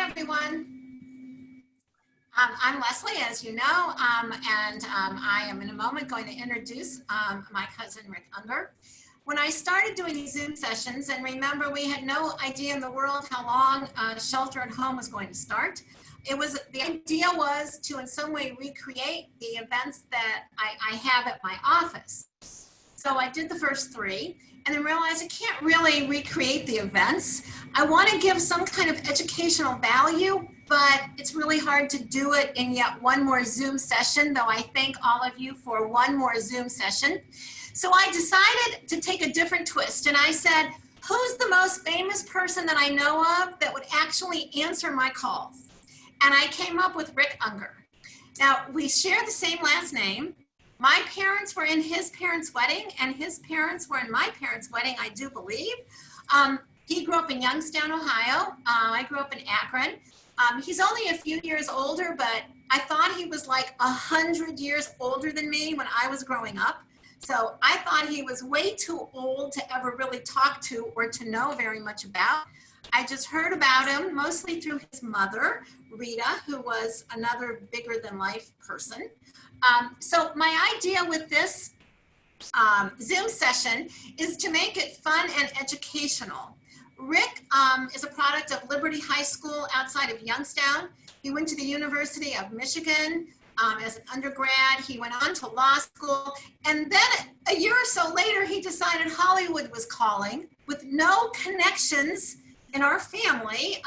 everyone. I'm Leslie, as you know, and I am in a moment going to introduce my cousin Rick Ungar. When I started doing these Zoom sessions, and remember we had no idea in the world how long shelter at home was going to start, the idea was to in some way recreate the events that I have at my office. So I did the first three and then realized I can't really recreate the events. I want to give some kind of educational value, but it's really hard to do it in yet one more Zoom session, though I thank all of you for one more Zoom session. So I decided to take a different twist, and I said, who's the most famous person that I know of that would actually answer my calls? And I came up with Rick Ungar. Now, we share the same last name. My parents were in his parents' wedding, and his parents were in my parents' wedding, I do believe. He grew up in Youngstown, Ohio. I grew up in Akron. He's only a few years older, but I thought he was like 100 years older than me when I was growing up. So I thought he was way too old to ever really talk to or to know very much about. I just heard about him mostly through his mother, Rita, who was another bigger than life person. So my idea with this Zoom session is to make it fun and educational. Rick is a product of Liberty High School outside of Youngstown. He went to the University of Michigan as an undergrad. He went on to law school. And then a year or so later, he decided Hollywood was calling. With no connections in our family,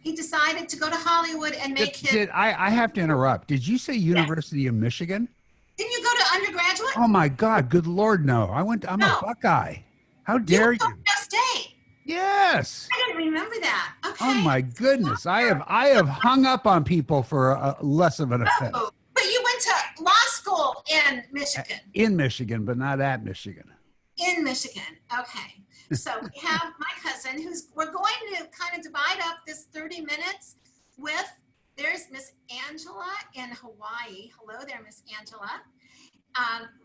he decided to go to Hollywood and make his... I have to interrupt. Did you say University of Michigan? Didn't you go to undergraduate? Oh my God, good Lord, no. I'm a Buckeye. How dare you? State. Yes. I didn't remember that. Okay. Oh my goodness. I have hung up on people for less of an offense. Oh, but you went to law school in Michigan. In Michigan, but not at Michigan. In Michigan. Okay. So we have my cousin we're going to kind of divide up this 30 minutes with, there's Miss Angela in Hawaii. Hello there, Miss Angela.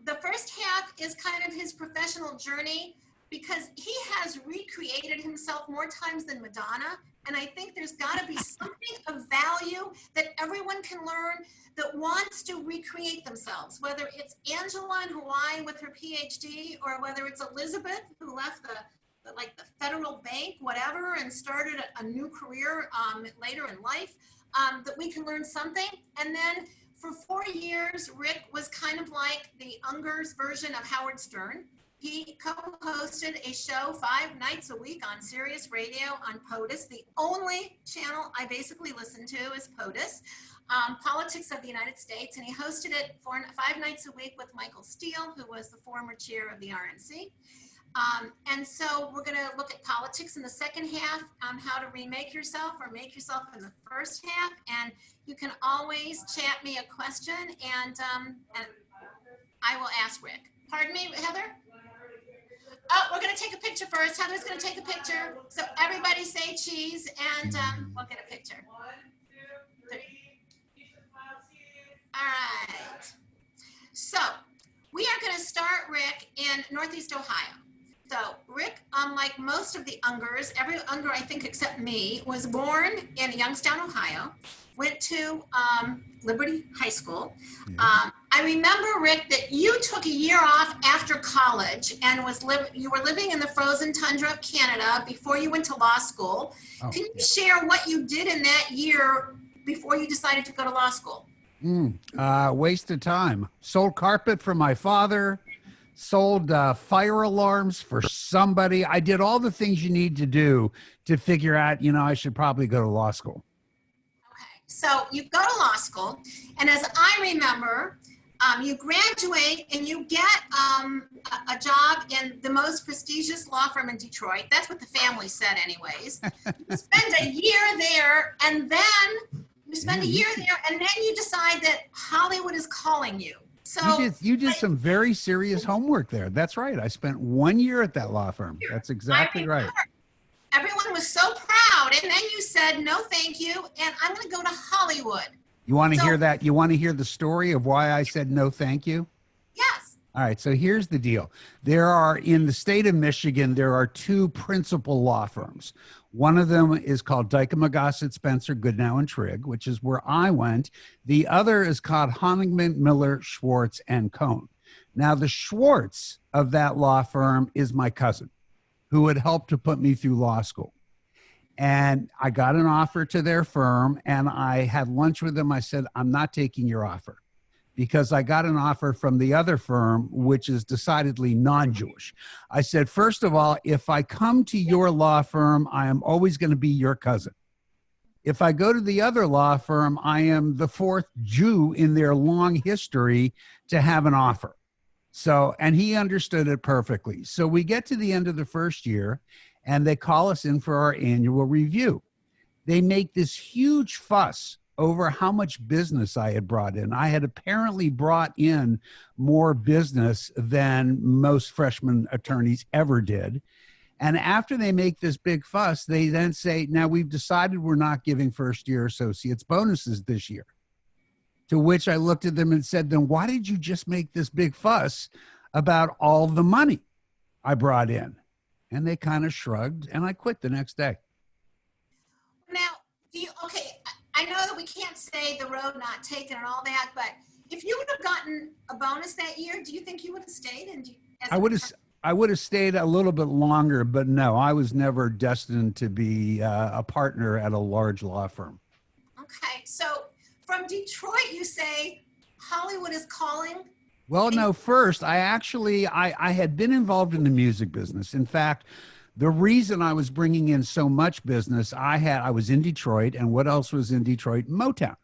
The first half is kind of his professional journey because he has recreated himself more times than Madonna. And I think there's got to be something of value that everyone can learn that wants to recreate themselves, whether it's Angela in Hawaii with her PhD, or whether it's Elizabeth who left the federal bank, whatever, and started a new career later in life, that we can learn something. And then for 4 years, Rick was kind of like the Ungar's version of Howard Stern. He co-hosted a show 5 nights a week on Sirius Radio on POTUS. The only channel I basically listen to is POTUS, Politics of the United States. And he hosted it 5 nights a week with Michael Steele, who was the former chair of the RNC. And so we're going to look at politics in the second half, how to remake yourself or make yourself in the first half. And you can always chat me a question, and I will ask Rick. Pardon me, Heather? Oh, we're going to take a picture first. Heather's going to take a picture. So everybody say cheese, and we'll get a picture. 1, 2, 3. All right. So we are going to start Rick in Northeast Ohio. So Rick, unlike most of the Ungars, every Ungar I think except me, was born in Youngstown, Ohio, went to Liberty High School. I remember, Rick, that you took a year off after college and you were living in the frozen tundra of Canada before you went to law school. Oh, can you share what you did in that year before you decided to go to law school? Waste of time. Sold carpet for my father. Sold fire alarms for somebody. I did all the things you need to do to figure out, I should probably go to law school. Okay, so you go to law school, and as I remember, you graduate and you get a job in the most prestigious law firm in Detroit. That's what the family said anyways. You spend a year there, and then you decide that Hollywood is calling you. So you did some very serious homework there. That's right. I spent 1 year at that law firm. That's exactly right. Everyone was so proud. And then you said, no, thank you. And I'm going to go to Hollywood. You want to hear that? You want to hear the story of why I said no, thank you? Yes. All right, so here's the deal. There are, in the state of Michigan, there are two principal law firms. One of them is called Dykema Gossett Spencer Goodnow and Trigg, which is where I went. The other is called Honigman Miller Schwartz and Cohn. Now, the Schwartz of that law firm is my cousin, who had helped to put me through law school. And I got an offer to their firm, and I had lunch with them. I said, I'm not taking your offer, because I got an offer from the other firm, which is decidedly non-Jewish. I said, first of all, if I come to your law firm, I am always going to be your cousin. If I go to the other law firm, I am the fourth Jew in their long history to have an offer. So, and he understood it perfectly. So we get to the end of the first year, and they call us in for our annual review. They make this huge fuss over how much business I had brought in. I had apparently brought in more business than most freshman attorneys ever did. And after they make this big fuss, they then say, now we've decided we're not giving first year associates bonuses this year. To which I looked at them and said, then why did you just make this big fuss about all the money I brought in? And they kind of shrugged, and I quit the next day. Now, I know that we can't say the road not taken and all that, but if you would have gotten a bonus that year, do you think you would have stayed? I would have stayed a little bit longer, but no, I was never destined to be a partner at a large law firm. Okay, so from Detroit, you say Hollywood is calling. Well, no, first, I had been involved in the music business. In fact, the reason I was bringing in so much business, I was in Detroit, and what else was in Detroit? Motown.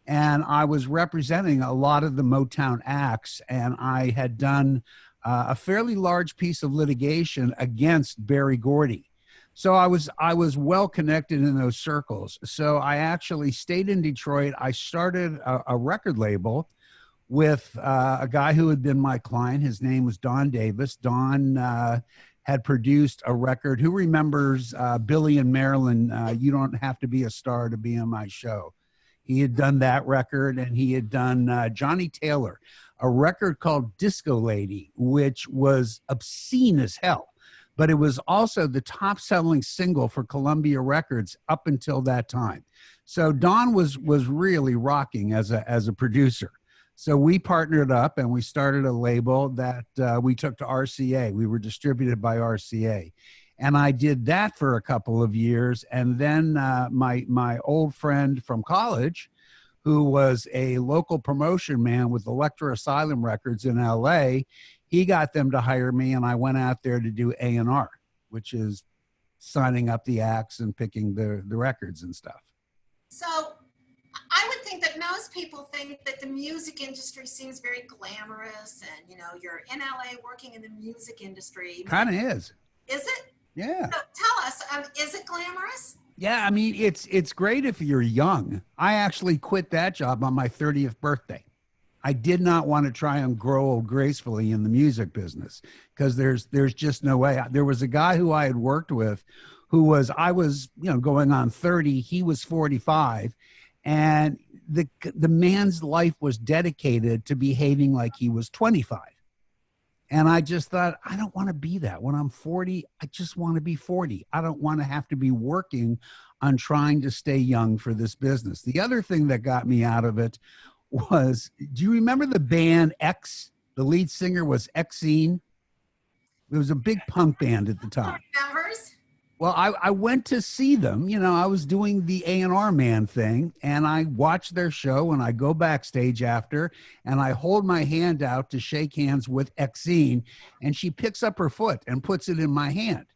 And I was representing a lot of the Motown acts, and I had done a fairly large piece of litigation against Berry Gordy. So I was well connected in those circles. So I actually stayed in Detroit. I started a record label with a guy who had been my client. His name was Don Davis. Don had produced a record. Who remembers Billy and Marilyn, You Don't Have to Be a Star to Be on My Show? He had done that record, and he had done Johnny Taylor, a record called Disco Lady, which was obscene as hell. But it was also the top-selling single for Columbia Records up until that time. So Don was really rocking as a producer. So we partnered up, and we started a label that we took to RCA. We were distributed by RCA. And I did that for a couple of years. And then my old friend from college, who was a local promotion man with Electra Asylum Records in LA, he got them to hire me, and I went out there to do A&R, which is signing up the acts and picking the records and stuff. So I would think that most people think that the music industry seems very glamorous, and you're in LA working in the music industry. Kind of is. Is it? Yeah. So tell us, is it glamorous? Yeah, I mean, it's great if you're young. I actually quit that job on my 30th birthday. I did not want to try and grow old gracefully in the music business, because there's just no way. There was a guy who I had worked with I was going on 30, he was 45, and the man's life was dedicated to behaving like he was 25. And I just thought, I don't want to be that. When I'm 40, I just want to be 40. I don't want to have to be working on trying to stay young for this business. The other thing that got me out of it was, do you remember the band X? The lead singer was Exene. It was a big punk band at the time. Members? Well, I went to see them. I was doing the A&R man thing, and I watched their show, and I go backstage after, and I hold my hand out to shake hands with Exene, and she picks up her foot and puts it in my hand.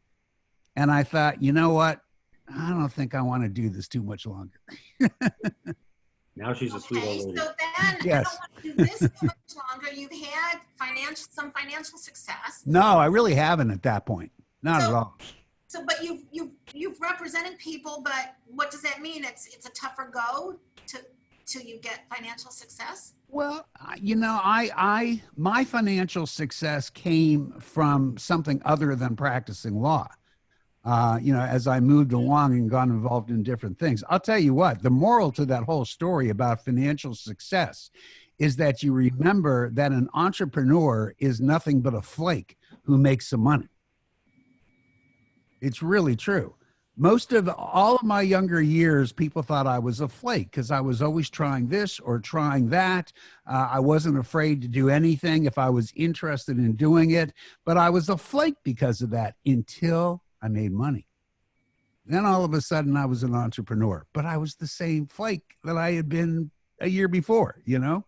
And I thought, you know what? I don't think I want to do this too much longer. Now she's a sweet old lady. So then, Yes. I don't want to do this too much longer. You've had some financial success. No, I really haven't at that point. Not at all. So, but you've represented people, but what does that mean? It's a tougher go till you get financial success? Well, my financial success came from something other than practicing law. As I moved along and got involved in different things. I'll tell you what, the moral to that whole story about financial success is that you remember that an entrepreneur is nothing but a flake who makes some money. It's really true. Most of all of my younger years, people thought I was a flake because I was always trying this or trying that. I wasn't afraid to do anything if I was interested in doing it, but I was a flake because of that until I made money. Then all of a sudden I was an entrepreneur, but I was the same flake that I had been a year before, you know?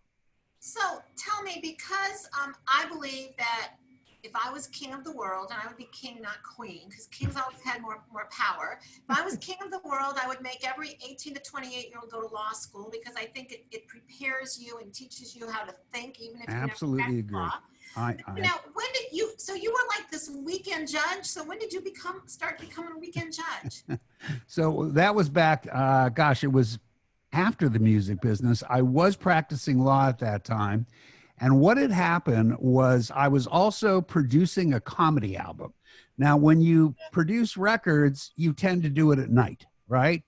So tell me, because I believe that if I was king of the world, and I would be king, not queen, because kings always had more power. If I was king of the world, I would make every 18 to 28-year-old go to law school, because I think it prepares you and teaches you how to think, even if you Absolutely never agree. law. Now, when did you? So you were like this weekend judge. So when did you start becoming a weekend judge? So that was back. Gosh, it was after the music business. I was practicing law at that time. And what had happened was I was also producing a comedy album. Now, when you produce records, you tend to do it at night, right?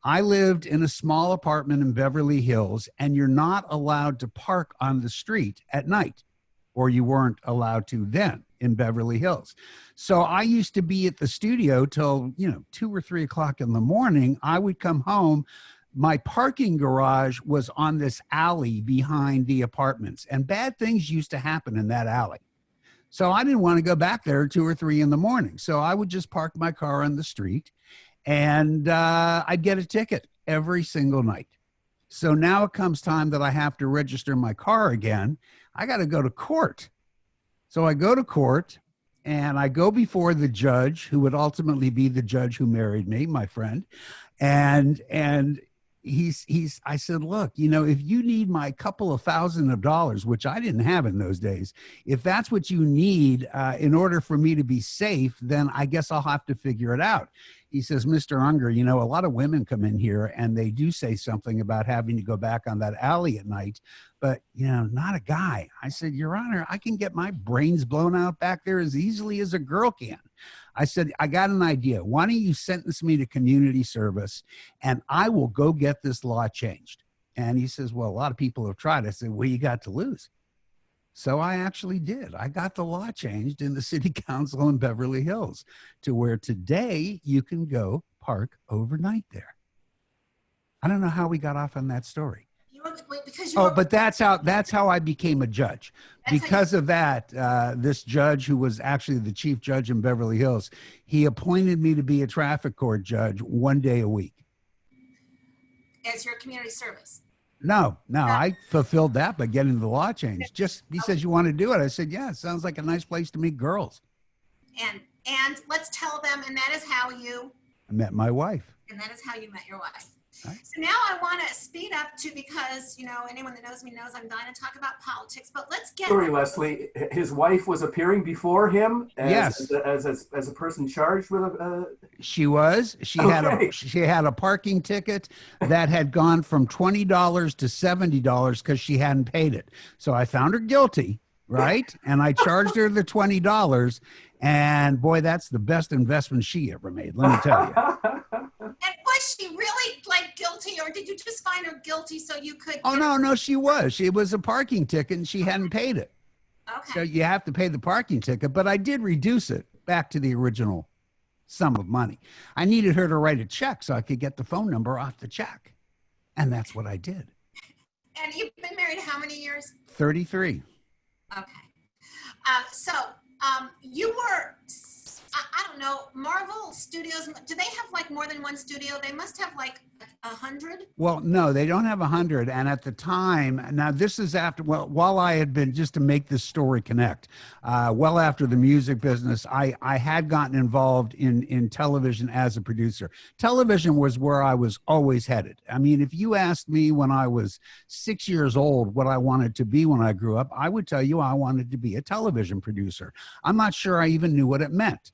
I lived in a small apartment in Beverly Hills, and you're not allowed to park on the street at night, or you weren't allowed to then in Beverly Hills. So I used to be at the studio till, 2 or 3 o'clock in the morning. I would come home. My parking garage was on this alley behind the apartments, and bad things used to happen in that alley. So I didn't want to go back there at 2 or 3 in the morning. So I would just park my car on the street, and I'd get a ticket every single night. So now it comes time that I have to register my car again. I got to go to court. So I go to court, and I go before the judge, who would ultimately be the judge who married me, my friend. And I said, look, if you need my couple of $1,000s, which I didn't have in those days, if that's what you need in order for me to be safe, then I guess I'll have to figure it out. He says, Mr. Ungar, a lot of women come in here and they do say something about having to go back on that alley at night, but, not a guy. I said, Your Honor, I can get my brains blown out back there as easily as a girl can. I said, I got an idea. Why don't you sentence me to community service and I will go get this law changed? And he says, well, a lot of people have tried. I said, what do you got to lose? So I actually did. I got the law changed in the city council in Beverly Hills to where today you can go park overnight there. I don't know how we got off on that story. But that's how I became a judge. Because of that, this judge, who was actually the chief judge in Beverly Hills, he appointed me to be a traffic court judge 1 day a week. As your community service? No, I fulfilled that by getting the law changed. He says, you want to do it? I said, yeah, it sounds like a nice place to meet girls. And let's tell them, and that is how I met my wife. And that is how you met your wife. Right. So now I want to speed up because, anyone that knows me knows I'm dying to talk about politics, but let's get... Sorry, Leslie, his wife was appearing before him yes. as a person charged with a... She was. She had a parking ticket that had gone from $20 to $70 because she hadn't paid it. So I found her guilty, right? And I charged her the $20. And boy, that's the best investment she ever made, let me tell you. And was she really guilty, or did you just find her guilty so you could... Oh, no, she was. She was a parking ticket and she hadn't paid it. Okay. So you have to pay the parking ticket, but I did reduce it back to the original sum of money. I needed her to write a check so I could get the phone number off the check. And that's what I did. And you've been married how many years? 33. Okay. You were, I don't know, Marvel Studios, do they have more than one studio? They must have 100? Well, no, they don't have 100. And at the time, now this is after, while I had been, just to make this story connect, well after the music business, I had gotten involved in television as a producer. Television was where I was always headed. I mean, if you asked me when I was 6 years old what I wanted to be when I grew up, I would tell you I wanted to be a television producer. I'm not sure I even knew what it meant,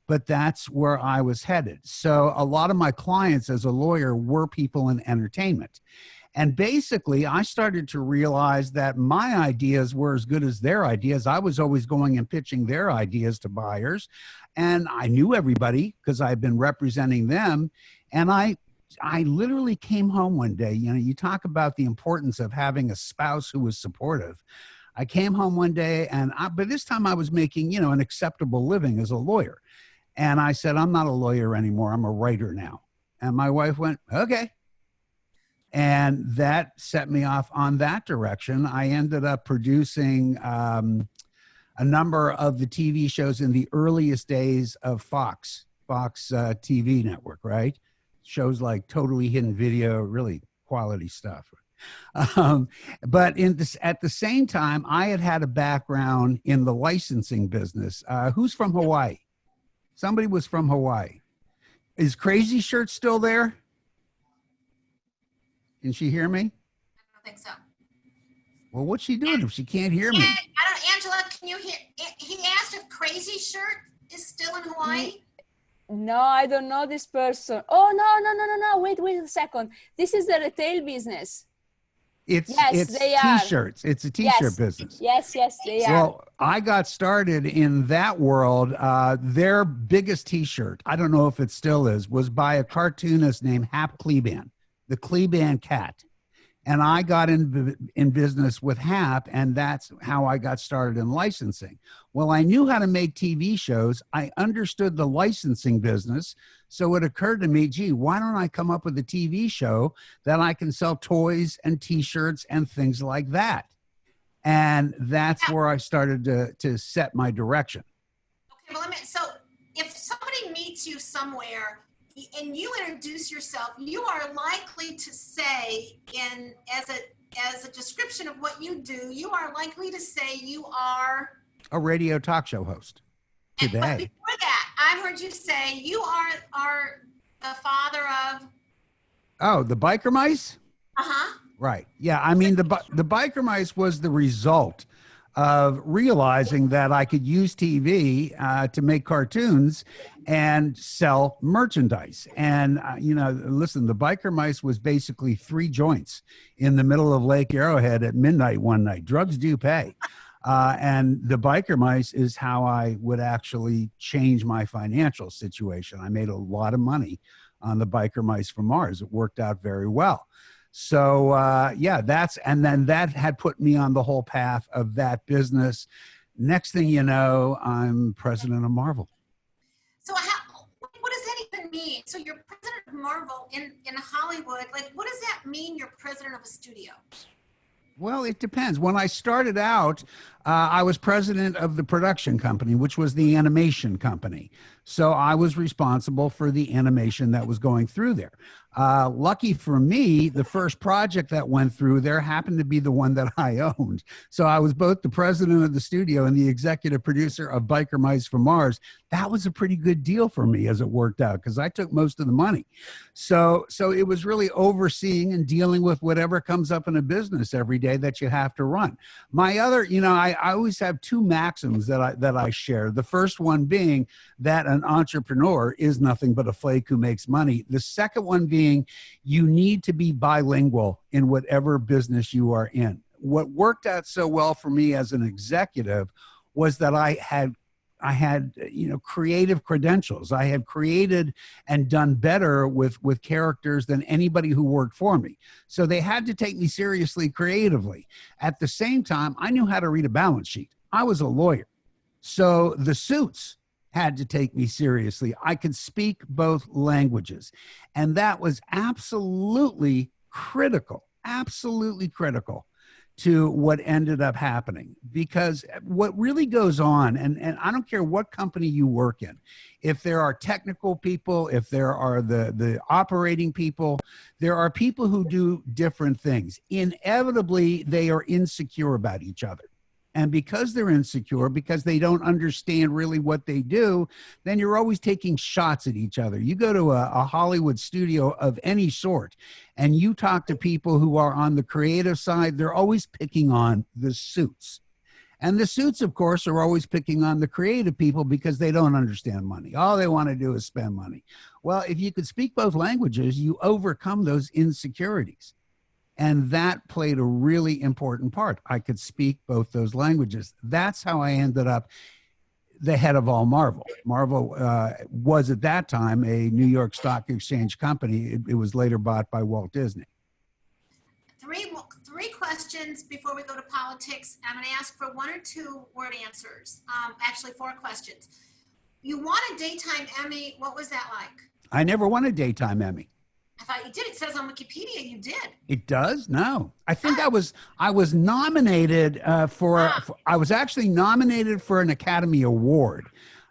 but that's where I was headed. So a lot of my clients as a lawyer were people in entertainment. And basically, I started to realize that my ideas were as good as their ideas. I was always going and pitching their ideas to buyers. And I knew everybody because I've been representing them. And I I literally came home one day. You know, you talk about the importance of having a spouse who was supportive. I came home one day but this time I was making, you know, an acceptable living as a lawyer. And I said, I'm not a lawyer anymore. I'm a writer now. And my wife went, okay. And that set me off on that direction. I ended up producing a number of the TV shows in the earliest days of Fox TV network, right? Shows like Totally Hidden Video, really quality stuff. But at the same time, I had a background in the licensing business. Who's from Hawaii? Somebody was from Hawaii. Is Crazy Shirt still there? Can she hear me? I don't think so. Well, what's she doing if she can't hear me? Angela, can you hear? He asked if Crazy Shirt is still in Hawaii. No, I don't know this person. Oh, no. Wait a second. This is the retail business. It's they are. T-shirts. It's a T-shirt business. Yes, they are. Well, I got started in that world. Their biggest T-shirt, I don't know if it still is, was by a cartoonist named Hap Kleban, the Kleban cat. And I got in business with Hap, and that's how I got started in licensing. Well, I knew how to make TV shows. I understood the licensing business. So it occurred to me, gee, why don't I come up with a TV show that I can sell toys and T-shirts and things like that? And that's where I started to set my direction. Okay, well, so if somebody meets you somewhere and you introduce yourself, you are likely to say as a description of what you do, you are likely to say you are a radio talk show host today. But before that, I heard you say you are the father of. Oh, the biker mice? Uh-huh. Right. Yeah. I mean, the biker mice was the result of realizing that I could use TV to make cartoons and sell merchandise. And, listen, the biker mice was basically 3 joints in the middle of Lake Arrowhead at midnight one night. Drugs do pay. And the biker mice is how I would actually change my financial situation. I made a lot of money on the biker mice from Mars. It worked out very well. So, and then that had put me on the whole path of that business. Next thing you know, I'm president of Marvel. So what does that even mean? So you're president of Marvel in Hollywood. Like, what does that mean you're president of a studio? Well, it depends. When I started out, I was president of the production company, which was the animation company. So I was responsible for the animation that was going through there. Lucky for me, the first project that went through there happened to be the one that I owned. So I was both the president of the studio and the executive producer of Biker Mice from Mars. That was a pretty good deal for me as it worked out because I took most of the money. So it was really overseeing and dealing with whatever comes up in a business every day that you have to run. My other, I always have 2 maxims that I share. The first one being that an entrepreneur is nothing but a flake who makes money. The second one being you need to be bilingual in whatever business you are in. What worked out so well for me as an executive was that I had creative credentials. I had created and done better with characters than anybody who worked for me. So they had to take me seriously creatively. At the same time, I knew how to read a balance sheet. I was a lawyer. So the suits had to take me seriously. I could speak both languages. And that was absolutely critical to what ended up happening. Because what really goes on, and I don't care what company you work in, if there are technical people, if there are the operating people, there are people who do different things. Inevitably, they are insecure about each other. And because they're insecure, because they don't understand really what they do, then you're always taking shots at each other. You go to a Hollywood studio of any sort, and you talk to people who are on the creative side, they're always picking on the suits. And the suits, of course, are always picking on the creative people because they don't understand money. All they want to do is spend money. Well, if you could speak both languages, you overcome those insecurities. And that played a really important part. I could speak both those languages. That's how I ended up the head of all Marvel. Marvel was at that time a New York Stock Exchange company. It was later bought by Walt Disney. Three questions before we go to politics. I'm going to ask for 1 or 2 word answers. Actually, 4 questions. You won a daytime Emmy. What was that like? I never won a daytime Emmy. I thought you did. It says on Wikipedia you did. It does? No. I think I was nominated I was actually nominated for an Academy Award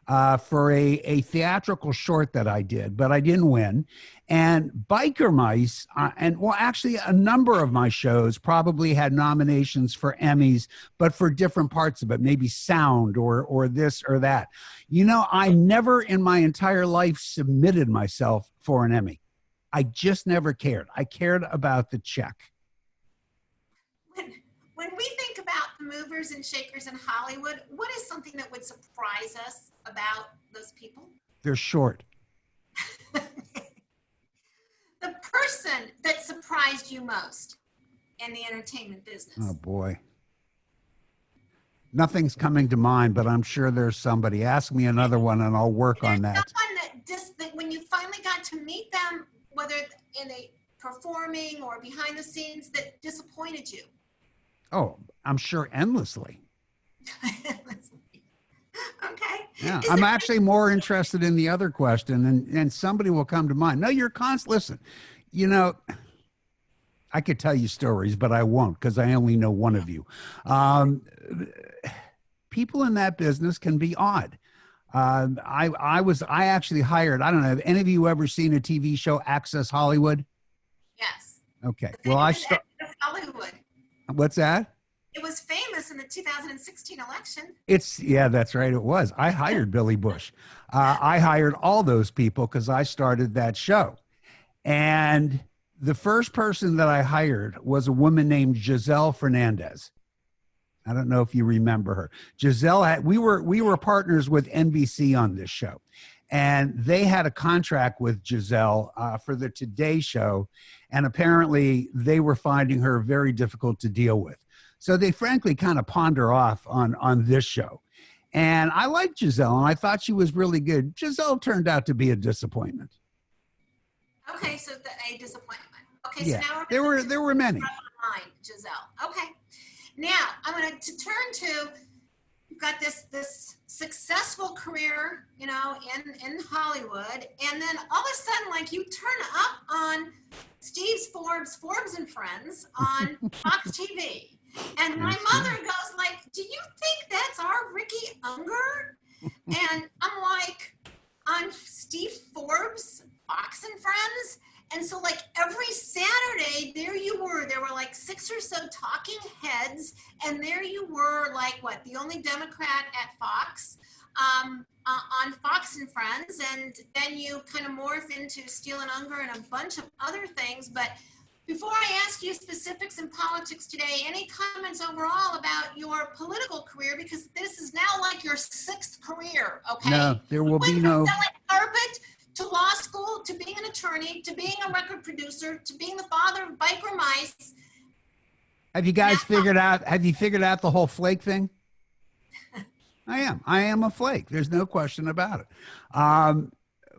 for a theatrical short that I did, but I didn't win. And Biker Mice, actually a number of my shows probably had nominations for Emmys, but for different parts of it, maybe sound or this or that. You know, I never in my entire life submitted myself for an Emmy. I just never cared. I cared about the check. When we think about the movers and shakers in Hollywood, what is something that would surprise us about those people? They're short. The person that surprised you most in the entertainment business. Oh, boy. Nothing's coming to mind, but I'm sure there's somebody. Ask me another one and I'll work on that. Someone that when you finally got to meet them, whether in a performing or behind the scenes, that disappointed you? Oh, I'm sure endlessly. Okay. Yeah, I'm actually more interested in the other question, and somebody will come to mind. No, you're listen, you know, I could tell you stories, but I won't because I only know one of you. People in that business can be odd. I actually hired, I don't know, have any of you ever seen a TV show, Access Hollywood? Yes. Okay. Well, Hollywood. What's that? It was famous in the 2016 election. Yeah, that's right. It was. I hired Billy Bush. I hired all those people because I started that show. And the first person that I hired was a woman named Giselle Fernandez. I don't know if you remember her. Giselle, we were partners with NBC on this show. And they had a contract with Giselle for the Today Show. And apparently they were finding her very difficult to deal with. So they frankly kind of pawned her off on this show. And I liked Giselle, and I thought she was really good. Giselle turned out to be a disappointment. Okay, so a disappointment. Okay, yeah, so now there were many. Giselle. Okay. Now I'm going to turn to, you've got this successful career, you know, in Hollywood, and then all of a sudden, like, you turn up on Forbes and Friends on Fox TV. And my mother goes like, do you think that's our Ricky Ungar? And I'm like, on Steve Forbes, Fox and Friends. And so like every Saturday, there you were. There were like 6 or so talking heads. And there you were, like, what, the only Democrat at Fox, on Fox and Friends. And then you kind of morph into Steele and Ungar and a bunch of other things. But before I ask you specifics in politics today, any comments overall about your political career? Because this is now like your 6th career, okay? No, there will be no... Selling carpet to law school, to being an attorney, to being a record producer, to being the father of Biker Mice. Have you guys figured out the whole flake thing? I am a flake. There's no question about it.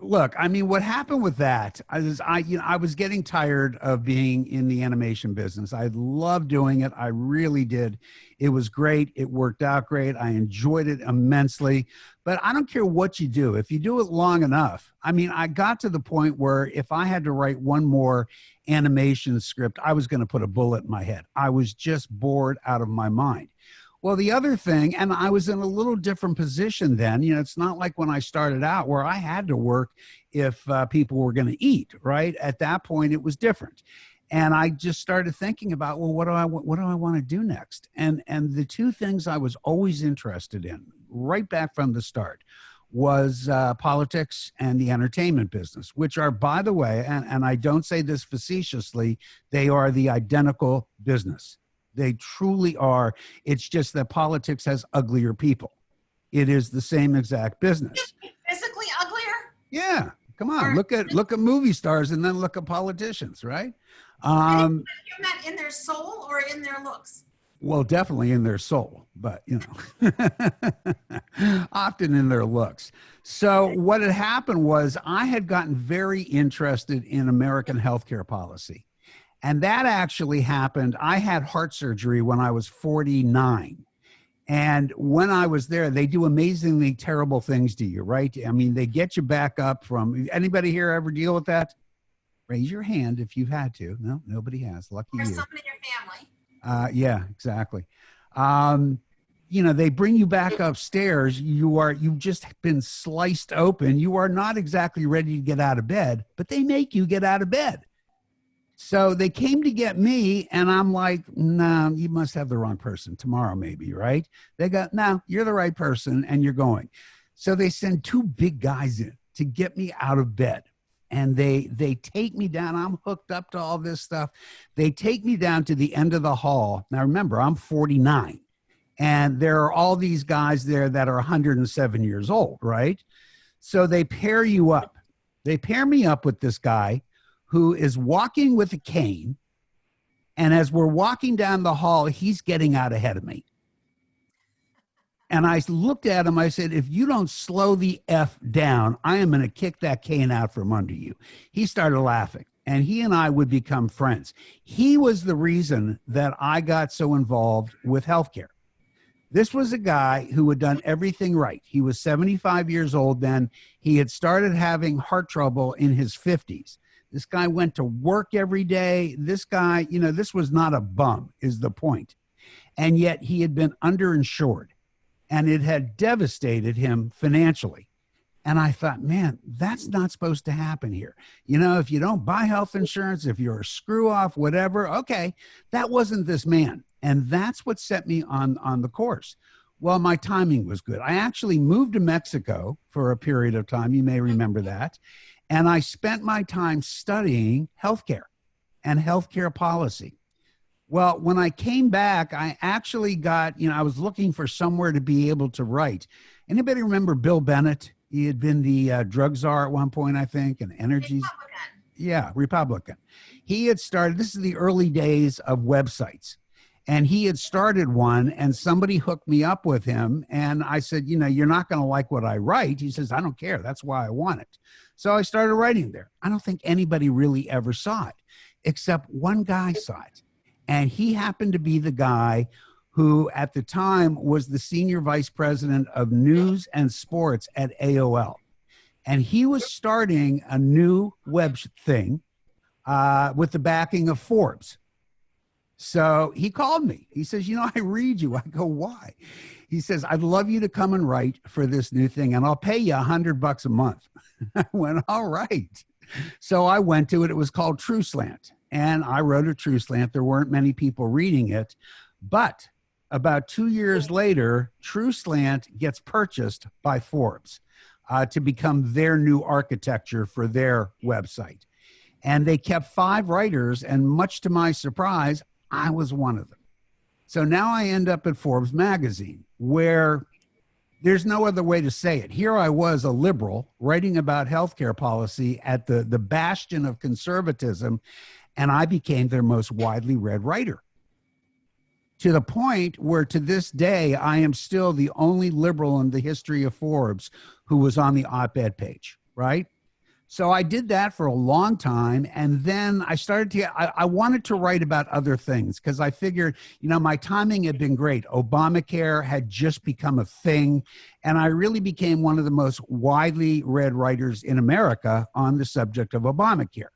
Look, I mean, what happened with that is I was getting tired of being in the animation business. I loved doing it. I really did. It was great. It worked out great. I enjoyed it immensely. But I don't care what you do. If you do it long enough, I mean, I got to the point where if I had to write one more animation script, I was going to put a bullet in my head. I was just bored out of my mind. Well, the other thing, and I was in a little different position then, you know, it's not like when I started out where I had to work if people were going to eat, right? At that point, it was different. And I just started thinking about, well, what do I want to do next? And the two things I was always interested in, right back from the start, was politics and the entertainment business, which are, by the way, and I don't say this facetiously, they are the identical business. They truly are. It's just that politics has uglier people. It is the same exact business. Physically uglier? Yeah. Come on. Look at movie stars and then look at politicians, right? You meant in their soul or in their looks? Well, definitely in their soul, but often in their looks. So what had happened was I had gotten very interested in American healthcare policy. And that actually happened. I had heart surgery when I was 49. And when I was there, they do amazingly terrible things to you, right? I mean, they get you back up from, anybody here ever deal with that? Raise your hand if you've had to. No, nobody has. Lucky There's you. someone in your family. Yeah, exactly. They bring you back upstairs. You've just been sliced open. You are not exactly ready to get out of bed, but they make you get out of bed. So they came to get me, and I'm like, no, you must have the wrong person. Tomorrow, maybe, right? They go, no, you're the right person, and you're going. So they send two big guys in to get me out of bed. And they take me down. I'm hooked up to all this stuff. They take me down to the end of the hall. Now, remember, I'm 49. And there are all these guys there that are 107 years old, right? So they pair you up. They pair me up with this guy who is walking with a cane. And as we're walking down the hall, he's getting out ahead of me. And I looked at him, I said, if you don't slow the F down, I am going to kick that cane out from under you. He started laughing, and he and I would become friends. He was the reason that I got so involved with healthcare. This was a guy who had done everything right. He was 75 years old then. He had started having heart trouble in his 50s. This guy went to work every day. This guy, this was not a bum, is the point. And yet he had been underinsured, and it had devastated him financially. And I thought, man, that's not supposed to happen here. If you don't buy health insurance, if you're a screw off, whatever, okay, that wasn't this man. And that's what set me on the course. Well, my timing was good. I actually moved to Mexico for a period of time. You may remember that. And I spent my time studying healthcare and healthcare policy. Well, when I came back, I actually got, I was looking for somewhere to be able to write. Anybody remember Bill Bennett? He had been the drug czar at one point, I think, and energies. Republican. Yeah, Republican. He had started, this is the early days of websites. And he had started one, and somebody hooked me up with him. And I said, you're not going to like what I write. He says, I don't care. That's why I want it. So I started writing there. I don't think anybody really ever saw it, except one guy saw it. And he happened to be the guy who at the time was the senior vice president of news and sports at AOL. And he was starting a new web thing with the backing of Forbes. So he called me. He says, I read you. I go, why? He says, I'd love you to come and write for this new thing, and I'll pay you $100 a month. I went, all right. So I went to it. It was called True Slant. And I wrote a True Slant. There weren't many people reading it. But about 2 years later, True Slant gets purchased by Forbes to become their new architecture for their website. And they kept 5 writers, and much to my surprise, I was one of them. So now I end up at Forbes magazine, where there's no other way to say it. Here I was, a liberal, writing about healthcare policy at the bastion of conservatism, and I became their most widely read writer. To the point where to this day, I am still the only liberal in the history of Forbes who was on the op-ed page, right? So I did that for a long time. And then I started to, I wanted to write about other things because I figured, my timing had been great. Obamacare had just become a thing. And I really became one of the most widely read writers in America on the subject of Obamacare.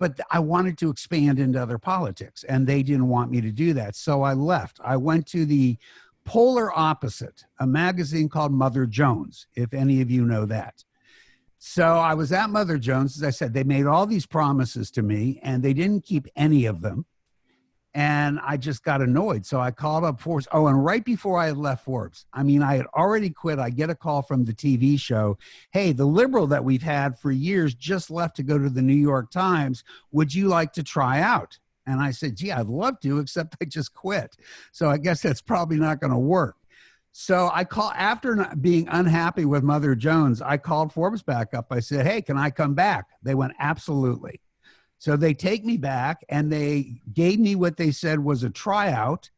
But I wanted to expand into other politics, and they didn't want me to do that. So I left. I went to the polar opposite, a magazine called Mother Jones, if any of you know that. So I was at Mother Jones. As I said, they made all these promises to me, and they didn't keep any of them. And I just got annoyed. So I called up Forbes. Oh, and right before I had left Forbes, I had already quit. I get a call from the TV show. Hey, the liberal that we've had for years just left to go to the New York Times. Would you like to try out? And I said, gee, I'd love to, except I just quit. So I guess that's probably not going to work. So I call after being unhappy with Mother Jones, I called Forbes back up. I said, hey, can I come back? They went, absolutely. So they take me back and they gave me what they said was a tryout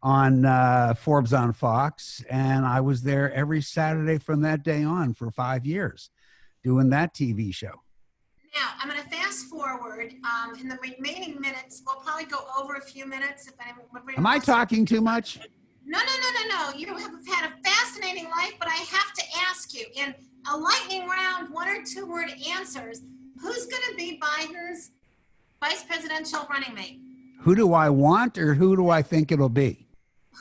on Forbes on Fox. And I was there every Saturday from that day on for 5 years doing that TV show. Now, I'm going to fast forward. In the remaining minutes, we'll probably go over a few minutes. If anyone, Am I talking too much? No. You have had a fascinating life, but I have to ask you, in a lightning round, 1 or 2 word answers, who's going to be Biden's vice presidential running mate? Who do I want or who do I think it'll be?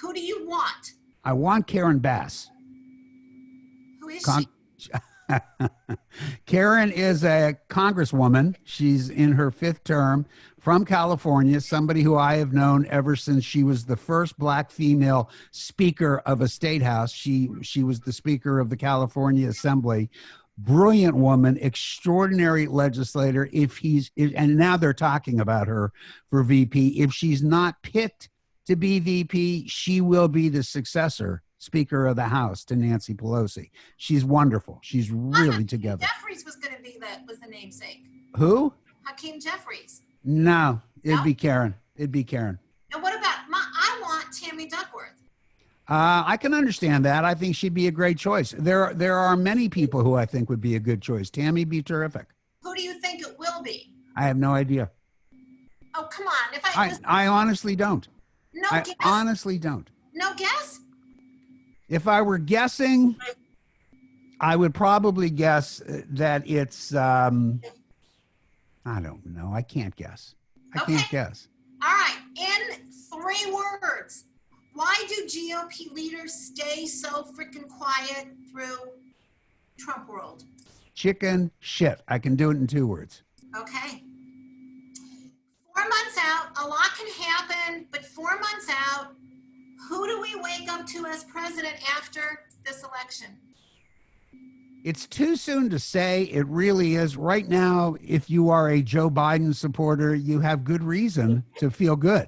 Who do you want? I want Karen Bass. Who is she? Karen is a congresswoman. She's in her 5th term from California, somebody who I have known ever since she was the first Black female speaker of a state house. She was the speaker of the California Assembly. Brilliant woman, extraordinary legislator. And now they're talking about her for VP. If she's not picked to be VP, she will be the successor Speaker of the House to Nancy Pelosi. She's wonderful. She's really together. Jeffries was going to be the namesake. Who? Hakeem Jeffries. No, it'd No? be Karen. It'd be Karen. And what about I want Tammy Duckworth. I can understand that. I think she'd be a great choice. There are many people who I think would be a good choice. Tammy'd be terrific. Who do you think it will be? I have no idea. Oh, come on. If I honestly don't. no I guess? honestly don't. No guess? If I were guessing, I would probably guess that it's, I don't know. I can't guess. I can't guess. All right. In 3 words, why do GOP leaders stay so freaking quiet through Trump world? Chicken shit. I can do it in 2 words. Okay. 4 months out, a lot can happen, but 4 months out, who do we wake up to as president after this election? It's too soon to say. It really is. Right now, if you are a Joe Biden supporter, you have good reason to feel good.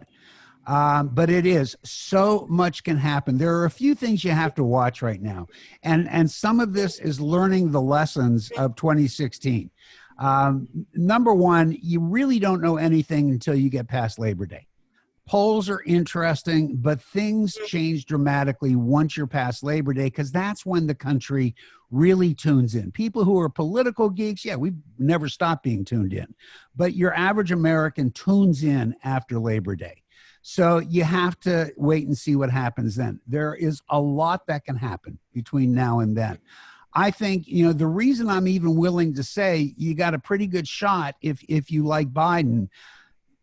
But it is. So much can happen. There are a few things you have to watch right now. And some of this is learning the lessons of 2016. Number one, you really don't know anything until you get past Labor Day. Polls are interesting, but things change dramatically once you're past Labor Day, because that's when the country really tunes in. People who are political geeks, yeah, we've never stopped being tuned in. But your average American tunes in after Labor Day. So you have to wait and see what happens then. There is a lot that can happen between now and then. I think, the reason I'm even willing to say you got a pretty good shot if you like Biden.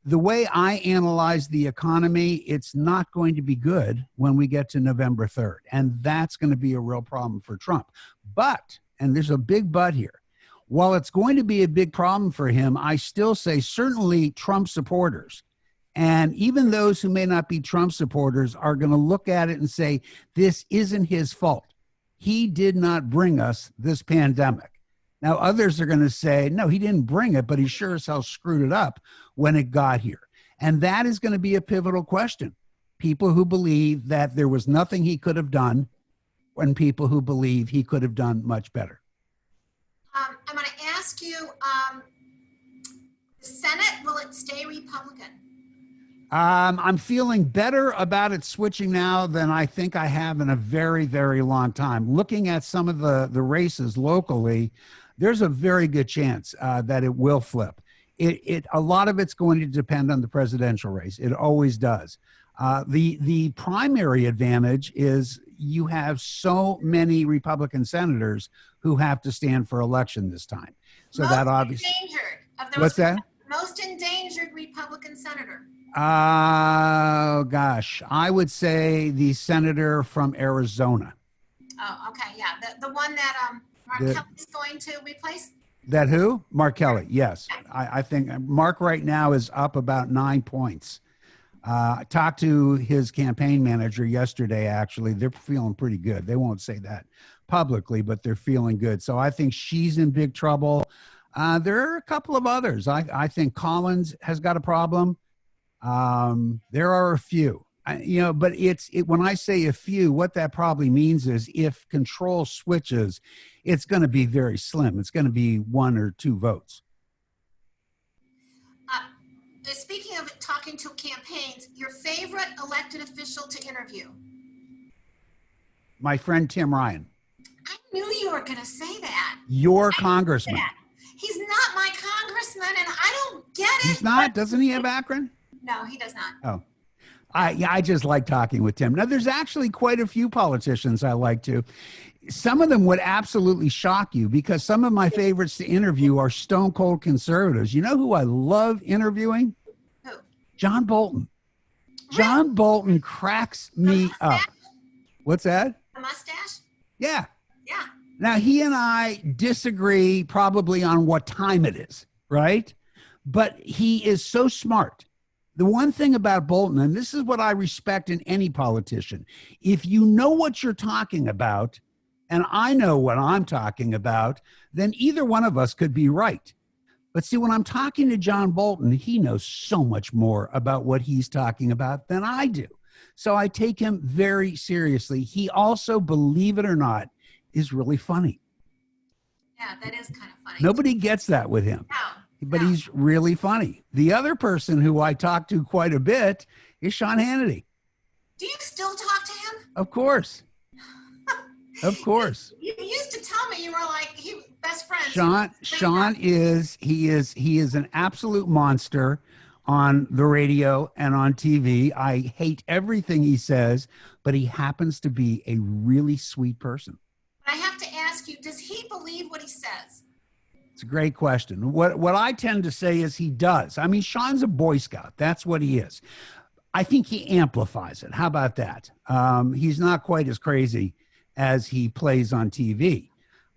The way I analyze the economy, it's not going to be good when we get to November 3rd. And that's going to be a real problem for Trump. But, and there's a big but here, while it's going to be a big problem for him, I still say certainly Trump supporters, and even those who may not be Trump supporters, are going to look at it and say, this isn't his fault. He did not bring us this pandemic. Now, others are going to say, no, he didn't bring it, but he sure as hell screwed it up when it got here. And that is going to be a pivotal question. People who believe that there was nothing he could have done, and people who believe he could have done much better. I'm going to ask you, the Senate, will it stay Republican? I'm feeling better about it switching now than I think I have in a very, very long time. Looking at some of the races locally, there's a very good chance that it will flip. A lot of it's going to depend on the presidential race. It always does. The primary advantage is you have so many Republican senators who have to stand for election this time. So Most that obviously. endangered of those. What's that? Most endangered Republican senator. Gosh, I would say the senator from Arizona. Oh, okay, yeah, the one that Mark Kelly's going to replace. That who? Mark Kelly, yes. I think Mark right now is up about 9 points. I talked to his campaign manager yesterday, actually. They're feeling pretty good. They won't say that publicly, but they're feeling good. So I think she's in big trouble. There are a couple of others. I think Collins has got a problem. There are a few. But when I say a few, what that probably means is if control switches, it's going to be very slim. It's going to be 1 or 2 votes. talking to campaigns, your favorite elected official to interview? My friend Tim Ryan, I knew you were going to say that. your congressman. He's not my congressman, and I don't get it. He's not? Doesn't he have Akron? No, he does not. Oh, I just like talking with Tim. Now, there's actually quite a few politicians I like to. Some of them would absolutely shock you because some of my favorites to interview are stone cold conservatives. You know who I love interviewing? Who? John Bolton. John Bolton cracks me up. What's that? The mustache? Yeah. Yeah. Now, he and I disagree probably on what time it is, right? But he is so smart. The one thing about Bolton, and this is what I respect in any politician, if you know what you're talking about, and I know what I'm talking about, then either one of us could be right. But see, when I'm talking to John Bolton, he knows so much more about what he's talking about than I do. So I take him very seriously. He also, believe it or not, is really funny. Yeah, that is kind of funny. Nobody gets that with him, but No. he's really funny. The other person who I talk to quite a bit is Sean Hannity. Do you still talk to him? Of course. Of course. You used to tell me you were like best friends. Sean is an absolute monster on the radio and on TV. I hate everything he says, but he happens to be a really sweet person. I have to ask you, does he believe what he says? It's a great question. What I tend to say is he does. I mean, Sean's a Boy Scout. That's what he is. I think he amplifies it. How about that? He's not quite as crazy as he plays on TV,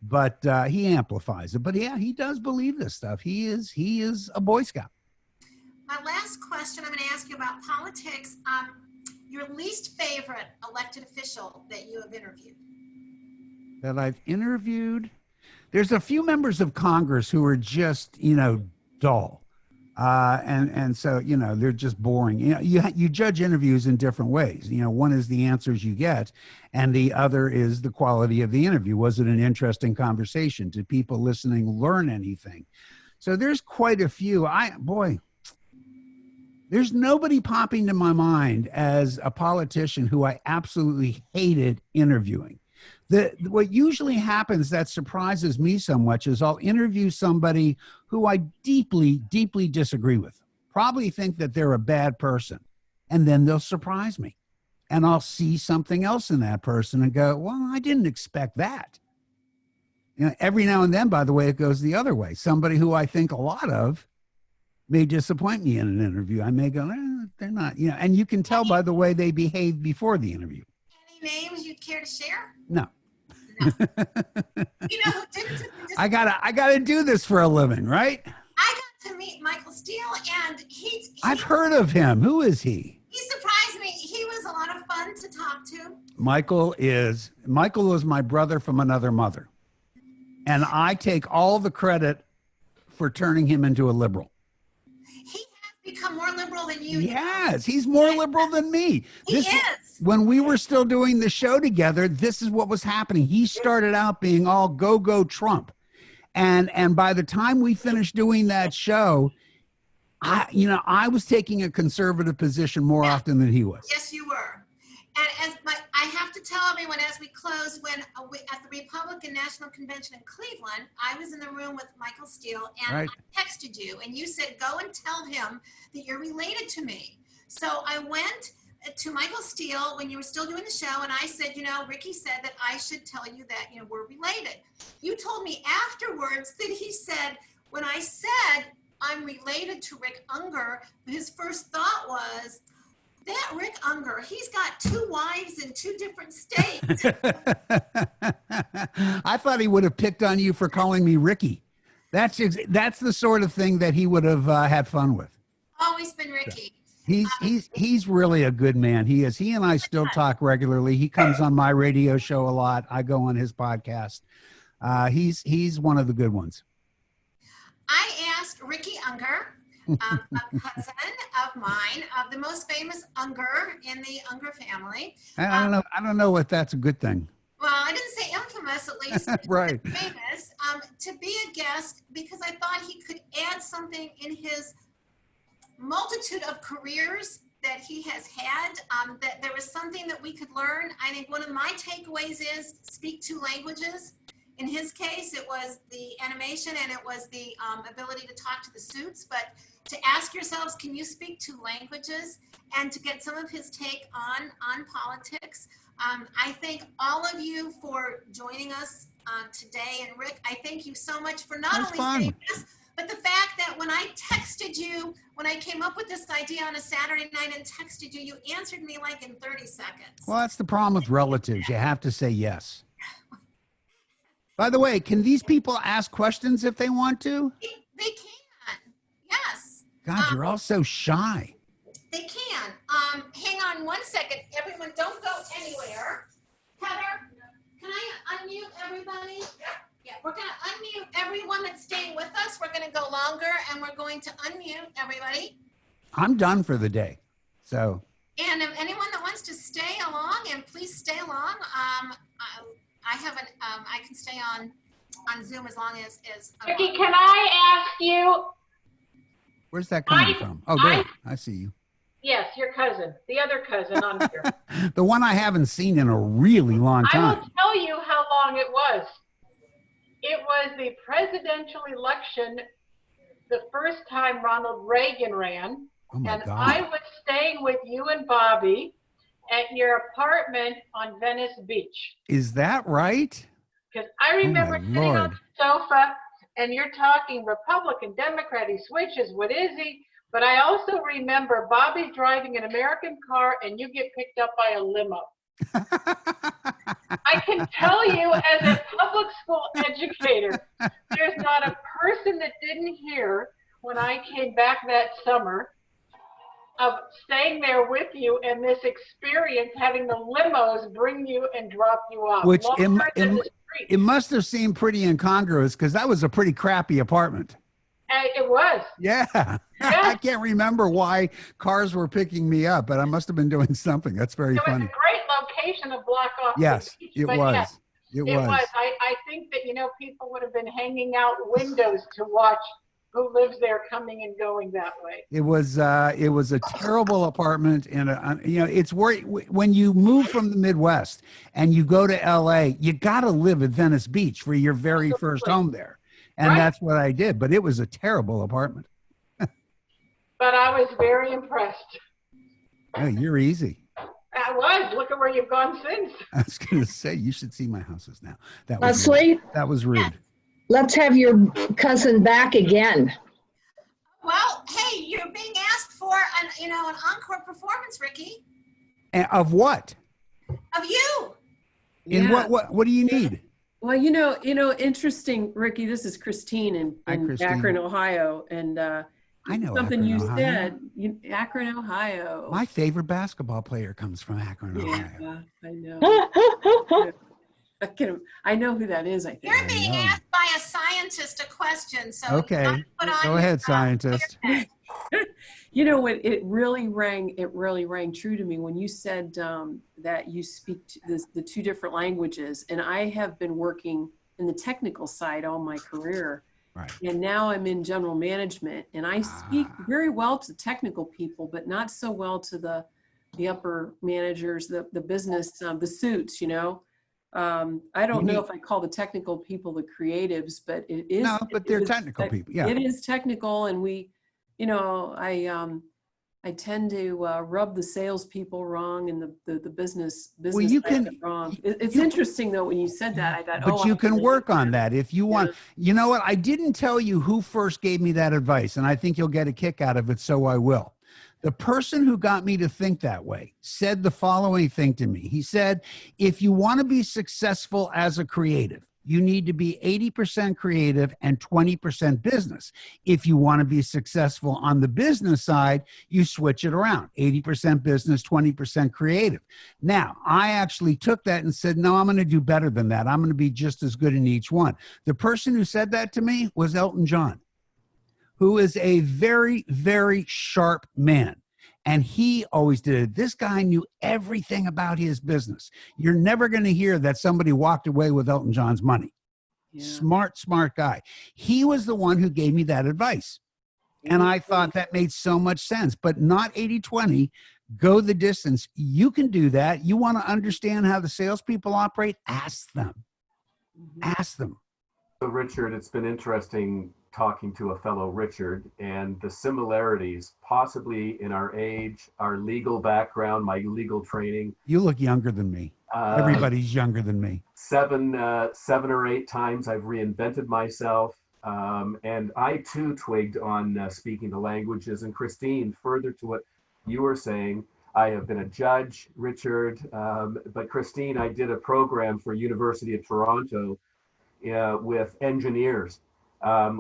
but he amplifies it. But yeah, he does believe this stuff. He is a Boy Scout. My last question, I'm going to ask you about politics. Your least favorite elected official that you have interviewed? That I've interviewed. There's a few members of Congress who are just, dull. And so, they're just boring. You judge interviews in different ways. One is the answers you get, and the other is the quality of the interview. Was it an interesting conversation? Did people listening learn anything? So there's quite a few. There's nobody popping to my mind as a politician who I absolutely hated interviewing. What usually happens that surprises me so much is I'll interview somebody who I deeply, deeply disagree with, probably think that they're a bad person, and then they'll surprise me. And I'll see something else in that person and go, well, I didn't expect that. Every now and then, by the way, it goes the other way. Somebody who I think a lot of may disappoint me in an interview. I may go, they're not, and you can tell by the way they behave before the interview. Any names you'd care to share? No. Who didn't? I gotta do this for a living, right? I got to meet Michael Steele, and I've heard of him. Who is he? He surprised me. He was a lot of fun to talk to. Michael is my brother from another mother, and I take all the credit for turning him into a liberal. He has become more liberal than you. Yes, he's more liberal than me. He is. When we were still doing the show together, this is what was happening. He started out being all go Trump. And by the time we finished doing that show, I was taking a conservative position more often than he was. Yes, you were. And I have to tell everyone as we close, when at the Republican National Convention in Cleveland, I was in the room with Michael Steele, and Right. I texted you, and you said, go and tell him that you're related to me. So I went to Michael Steele when you were still doing the show, and I said, Ricky said that I should tell you that, we're related. You told me afterwards that he said, when I said I'm related to Rick Ungar, his first thought was, that Rick Ungar, he's got 2 wives in 2 different states. I thought he would have picked on you for calling me Ricky. That's the sort of thing that he would have had fun with. Always been Ricky. He's really a good man. He is. He and I still talk regularly. He comes on my radio show a lot. I go on his podcast. He's one of the good ones. I asked Ricky Ungar, a cousin of mine, of the most famous Ungar in the Ungar family. I don't know if that's a good thing. Well, I didn't say infamous, at least. Right. Famous, to be a guest because I thought he could add something in his multitude of careers that he has had, that there was something that we could learn. I think one of my takeaways is speak two languages. In his case, it was the animation and it was the ability to talk to the suits, but to ask yourselves, can you speak two languages? And to get some of his take on politics. I thank all of you for joining us today. And Rick, I thank you so much for not only saying yes, but the fact that when I texted you, when I came up with this idea on a Saturday night and texted you, you answered me like in 30 seconds. Well, that's the problem with relatives. You have to say yes. By the way, can these people ask questions if they want to? They can, yes. God, you're all so shy. They can. Hang on one second. Everyone, don't go anywhere. Heather, can I unmute everybody? Yeah, we're going to unmute everyone that's staying with us. We're going to go longer, and we're going to unmute everybody. I'm done for the day. So. And if anyone that wants to stay along, and please stay along. I have an. I can stay on Zoom as long as. Vicki, can I ask you? Where's that coming from? Oh, there. I see you. Yes, your cousin, the other cousin on here. The one I haven't seen in a really long time. I will tell you how long it was. It was the presidential election, the first time Ronald Reagan ran. Oh my and God. I was staying with you and Bobby at your apartment on Venice Beach. Is that right? Because I remember my sitting on Lord. the sofa and you're talking Republican, Democrat, he switches, what is he? But I also remember Bobby driving an American car and you get picked up by a limo. I can tell you as a public school educator, there's not a person that didn't hear when I came back that summer of staying there with you and this experience, having the limos bring you and drop you off. Which It it must have seemed pretty incongruous because that was a pretty crappy apartment. It was. Yeah. I can't remember why cars were picking me up, but I must have been doing something. That's very It was funny. a great location to block off. Yes, the beach, it but was. yes, It was. I think that, people would have been hanging out windows to watch who lives there coming and going that way. It was a terrible apartment, and it's where when you move from the Midwest and you go to LA, you got to live at Venice Beach for your very first home there, and Right. that's what I did. But it was a terrible apartment. But I was very impressed. Oh, you're easy. I was. Look at where you've gone since. I was going to say you should see my houses now. That was Leslie, rude. That was rude. let's have your cousin back again. Well, hey, you're being asked for an encore performance, Ricky, And of what? of you. In Yeah. what do you need? Well, interesting, Ricky. This is Christine in Hi, Christine. Akron, Ohio, and I know something Akron, you Ohio. said. Akron, Ohio. My favorite basketball player comes from Akron, Ohio. Yeah, I know. I know who that is. I think. You're being know. asked by a scientist a question, so Okay, put on go ahead, scientist. It really rang true to me when you said that you speak the two different languages, and I have been working in the technical side all my career. Right. And now I'm in general management, and I speak very well to technical people, but not so well to the upper managers, the business, the suits, I don't know if I call the technical people the creatives, but it is. No, but they're technical people. Yeah. It is technical, and we, I tend to rub the salespeople wrong and the business you side can- of it wrong. It's interesting though when you said that. I thought, But you can work on that if you want. Yeah. You know what? I didn't tell you who first gave me that advice, and I think you'll get a kick out of it, so I will. The person who got me to think that way said the following thing to me. He said, if you want to be successful as a creative, you need to be 80% creative and 20% business. If you want to be successful on the business side, you switch it around, 80% business, 20% creative. Now, I actually took that and said, no, I'm going to do better than that. I'm going to be just as good in each one. The person who said that to me was Elton John, who is a very, very sharp man. And he always did it. This guy knew everything about his business. You're never going to hear that somebody walked away with Elton John's money. Yeah. Smart guy. He was the one who gave me that advice. And I thought that made so much sense, but not 80-20. Go the distance. You can do that. You want to understand how the salespeople operate? Ask them. Ask them. So Richard, it's been interesting talking to a fellow Richard, and the similarities possibly in our age, our legal background, my legal training. You look younger than me. Everybody's younger than me. 7 or 8 times I've reinvented myself. And I too twigged on speaking the languages. And Christine, further to what you were saying, I have been a judge, Richard, but Christine, I did a program for University of Toronto with engineers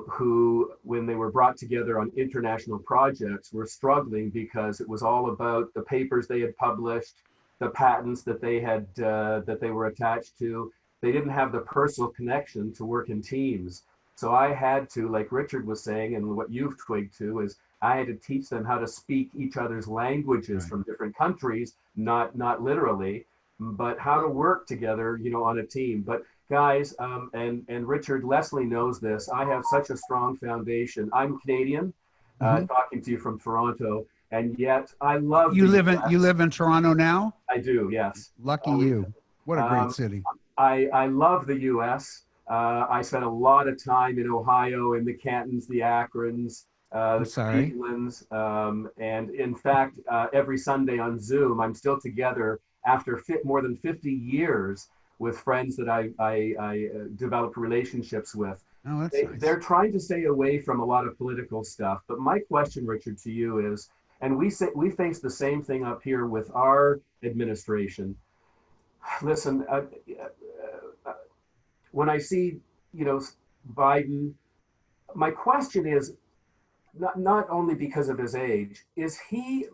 who, when they were brought together on international projects, were struggling because it was all about the papers they had published, the patents that they had that they were attached to. They didn't have the personal connection to work in teams. So I had to, like Richard was saying, and what you've twigged to, is I had to teach them how to speak each other's languages from different countries, not literally, but how to work together, on a team. But guys, and Richard, Leslie knows this, I have such a strong foundation. I'm Canadian, talking to you from Toronto, and yet I love you live in Toronto now? I do, yes. Lucky you. What a great city. I love the US. I spent a lot of time in Ohio, in the Cantons, the Akrons, the Clevelands, and in fact, every Sunday on Zoom, I'm still together after more than 50 years with friends that I developed relationships with. Oh, that's nice. They're trying to stay away from a lot of political stuff. But my question, Richard, to you is, and we face the same thing up here with our administration. Listen, when I see, Biden, my question is not only because of his age,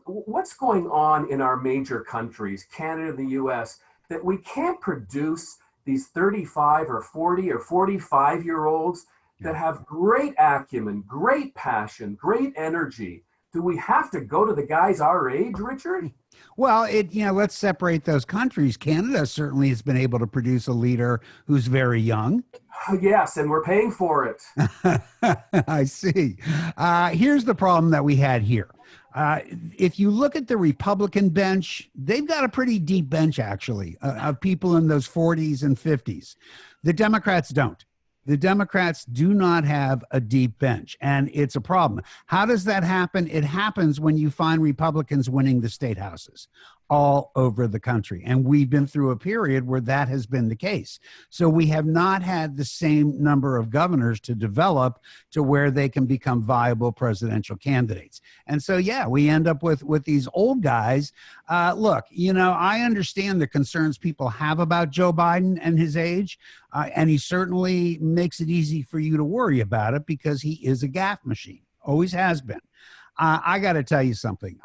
what's going on in our major countries, Canada, the US, that we can't produce these 35 or 40 or 45-year-olds that have great acumen, great passion, great energy? Do we have to go to the guys our age, Richard? Well, let's separate those countries. Canada certainly has been able to produce a leader who's very young. Yes, and we're paying for it. I see. Here's the problem that we had here. If you look at the Republican bench, they've got a pretty deep bench, actually, of people in those 40s and 50s. The Democrats don't. The Democrats do not have a deep bench, and it's a problem. How does that happen? It happens when you find Republicans winning the state houses all over the country. And we've been through a period where that has been the case. So we have not had the same number of governors to develop to where they can become viable presidential candidates. And so, yeah, we end up with these old guys. Look, I understand the concerns people have about Joe Biden and his age, and he certainly makes it easy for you to worry about it because he is a gaffe machine, always has been. I got to tell you something.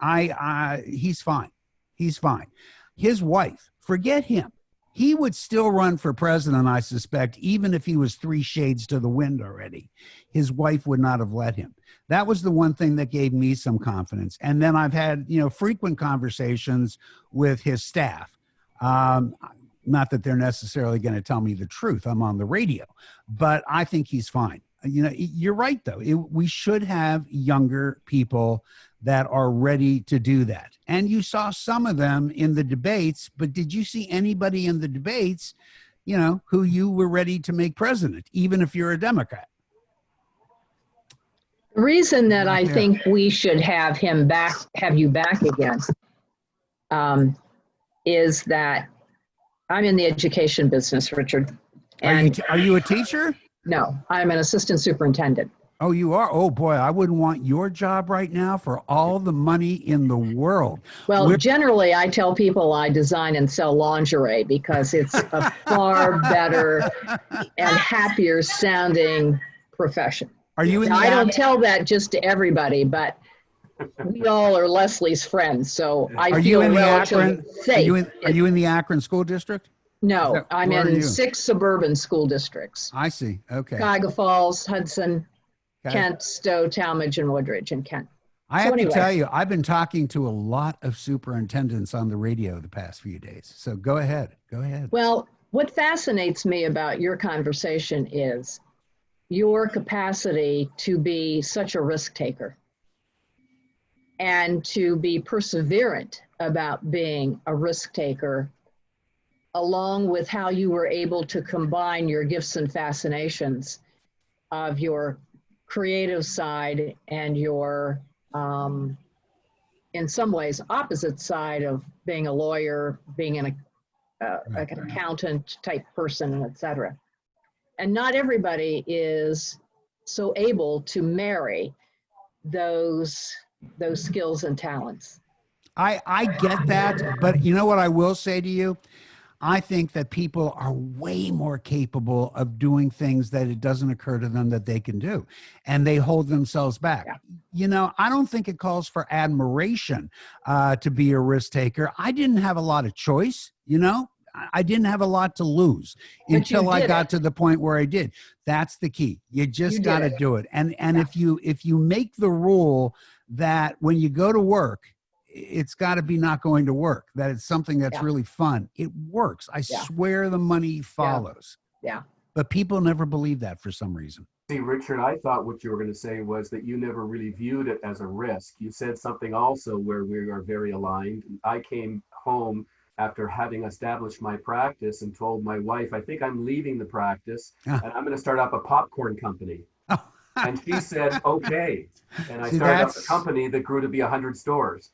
He's fine. He's fine. His wife, forget him. He would still run for president, I suspect, even if he was 3 shades to the wind already. His wife would not have let him. That was the one thing that gave me some confidence. And then I've had, frequent conversations with his staff. Not that they're necessarily going to tell me the truth. I'm on the radio, but I think he's fine. You're right, though. We should have younger people that are ready to do that. And you saw some of them in the debates, but did you see anybody in the debates, who you were ready to make president, even if you're a Democrat? The reason that I think we should have you back again, is that I'm in the education business, Richard. And are you a teacher? No, I'm an assistant superintendent. Oh, you are? Oh, boy, I wouldn't want your job right now for all the money in the world. Well, generally, I tell people I design and sell lingerie because it's a far better and happier sounding profession. Are you in I don't tell that just to everybody, but we all are Leslie's friends, so I feel relatively safe. Are you in the Akron School District? No, I'm in 6 suburban school districts. I see. Okay. Cuyahoga Falls, Hudson, Kent, Stowe, Talmadge, and Woodridge, and Kent. I have to tell you, I've been talking to a lot of superintendents on the radio the past few days. So go ahead. Go ahead. Well, what fascinates me about your conversation is your capacity to be such a risk taker. and to be perseverant about being a risk taker, along with how you were able to combine your gifts and fascinations of your creative side and your, in some ways, opposite side of being a lawyer, being like an accountant type person, et cetera. And not everybody is so able to marry those skills and talents. I get that, but you know what I will say to you? I think that people are way more capable of doing things that it doesn't occur to them that they can do, and they hold themselves back. Yeah. You know, I don't think it calls for admiration to be a risk taker. I didn't have a lot of choice, you know? I didn't have a lot to lose But you until I did got it. to the point where I did. That's the key. You just You did got to it. do it. And Yeah. if you make the rule that when you go to work, it's got to be not going to work, that it's something that's Yeah. really fun, it works. I Yeah. swear the money follows. Yeah. But people never believe that for some reason. See, Richard, I thought what you were going to say was that you never really viewed it as a risk. You said something also where we are very aligned. I came home after having established my practice and told my wife, I think I'm leaving the practice Ah. and I'm going to start up a popcorn company. And she said, okay. And I See, started up a that's company that grew to be 100 stores.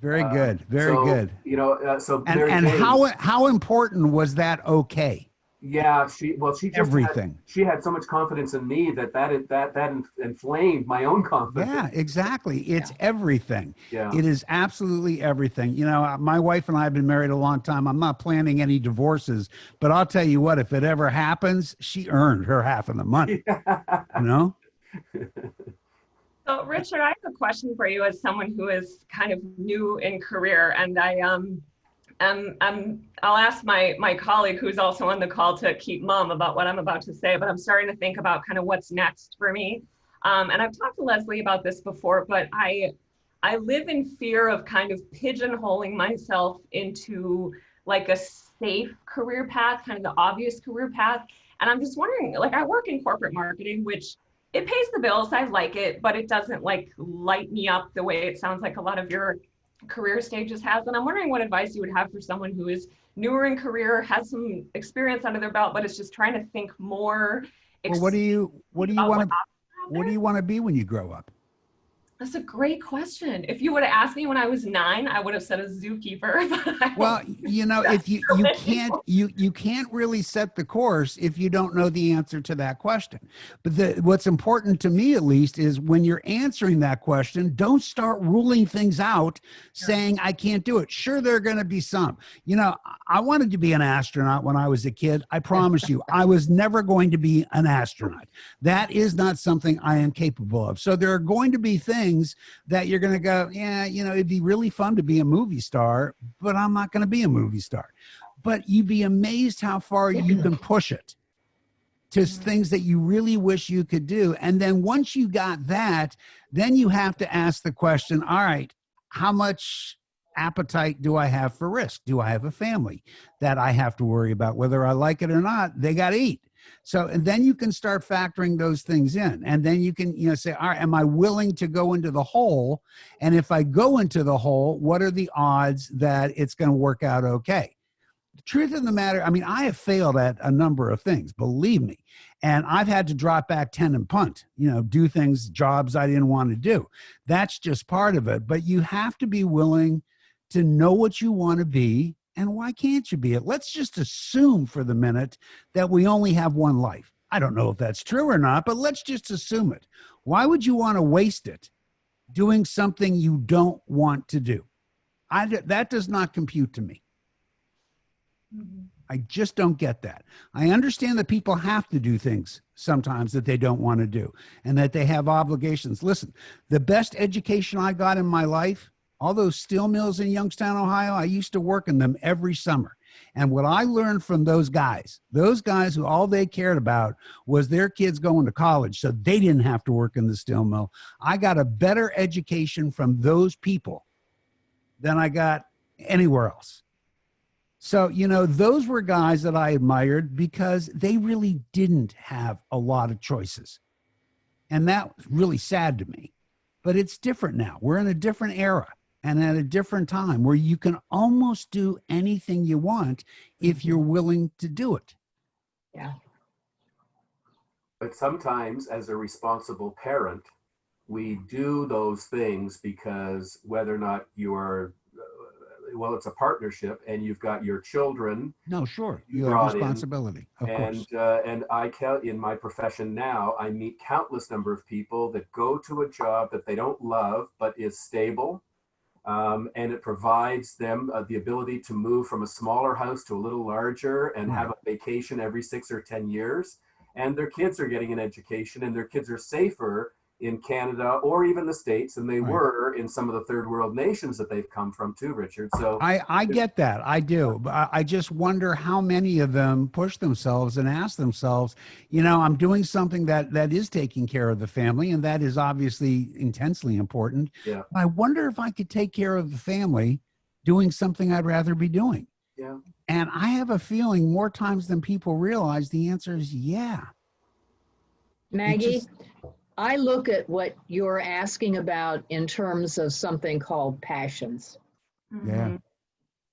very good. Very So, good. You know, so And Mary Jane, how important was that? Okay. yeah, she just Everything. she had so much confidence in me that inflamed my own confidence. Yeah, exactly. It's everything. Yeah. It is absolutely everything. You know, my wife and I have been married a long time. I'm not planning any divorces, but I'll tell you what, if it ever happens, she earned her half of the money. You know? So, Richard, I have a question for you as someone who is kind of new in career, and I'll ask my colleague who's also on the call to keep mum about what I'm about to say, but I'm starting to think about kind of what's next for me. And I've talked to Leslie about this before, but I live in fear of kind of pigeonholing myself into like a safe career path, kind of the obvious career path. And I'm just wondering, like, I work in corporate marketing, which it pays the bills. I like it, but it doesn't like light me up the way it sounds like a lot of your career stages has. And I'm wondering what advice you would have for someone who is newer in career, has some experience under their belt, but is just trying to think more. Well, what do you want to be when you grow up? That's a great question. If you would have asked me when I was 9, I would have said a zookeeper. Well, you know, if you can't really set the course if you don't know the answer to that question. But what's important to me, at least, is when you're answering that question, don't start ruling things out, saying I can't do it. Sure, there are going to be some. You know, I wanted to be an astronaut when I was a kid. I promise you, I was never going to be an astronaut. That is not something I am capable of. So there are going to be things that you're going to go, yeah, you know, it'd be really fun to be a movie star, but I'm not going to be a movie star. But you'd be amazed how far you can push it to things that you really wish you could do. And then once you got that, then you have to ask the question, all right, how much appetite do I have for risk? Do I have a family that I have to worry about? Whether I like it or not, they got to eat. So, and then you can start factoring those things in, and then you can, you know, say, all right, am I willing to go into the hole? And if I go into the hole, what are the odds that it's going to work out okay? The truth of the matter, I mean, I have failed at a number of things, believe me. And I've had to drop back 10 and punt, you know, do things, jobs I didn't want to do. That's just part of it. But you have to be willing to know what you want to be. And why can't you be it? Let's just assume for the minute that we only have one life. I don't know if that's true or not, but let's just assume it. Why would you want to waste it doing something you don't want to do? That does not compute to me. I just don't get that. I understand that people have to do things sometimes that they don't want to do and that they have obligations. Listen, the best education I got in my life, all those steel mills in Youngstown, Ohio, I used to work in them every summer. And what I learned from those guys who all they cared about was their kids going to college so they didn't have to work in the steel mill. I got a better education from those people than I got anywhere else. So, you know, those were guys that I admired because they really didn't have a lot of choices. And that was really sad to me. but it's different now. We're in a different era and at a different time where you can almost do anything you want if you're willing to do it. Yeah. But sometimes, as a responsible parent, we do those things because whether or not you are, well, it's a partnership, and you've got your children. No, sure, You you have brought in, responsibility, of course. and I can, in my profession now, I meet countless number of people that go to a job that they don't love but is stable, and it provides them the ability to move from a smaller house to a little larger and have a vacation every 6 or 10 years. And their kids are getting an education, and their kids are safer in Canada or even the States than they were in some of the third world nations that they've come from too, Richard. So I get that. I do. But I just wonder how many of them push themselves and ask themselves, you know, I'm doing something that is taking care of the family, and that is obviously intensely important. Yeah. I wonder if I could take care of the family doing something I'd rather be doing. Yeah. And I have a feeling more times than people realize the answer is yeah. Maggie, I look at what you're asking about in terms of something called passions. Yeah.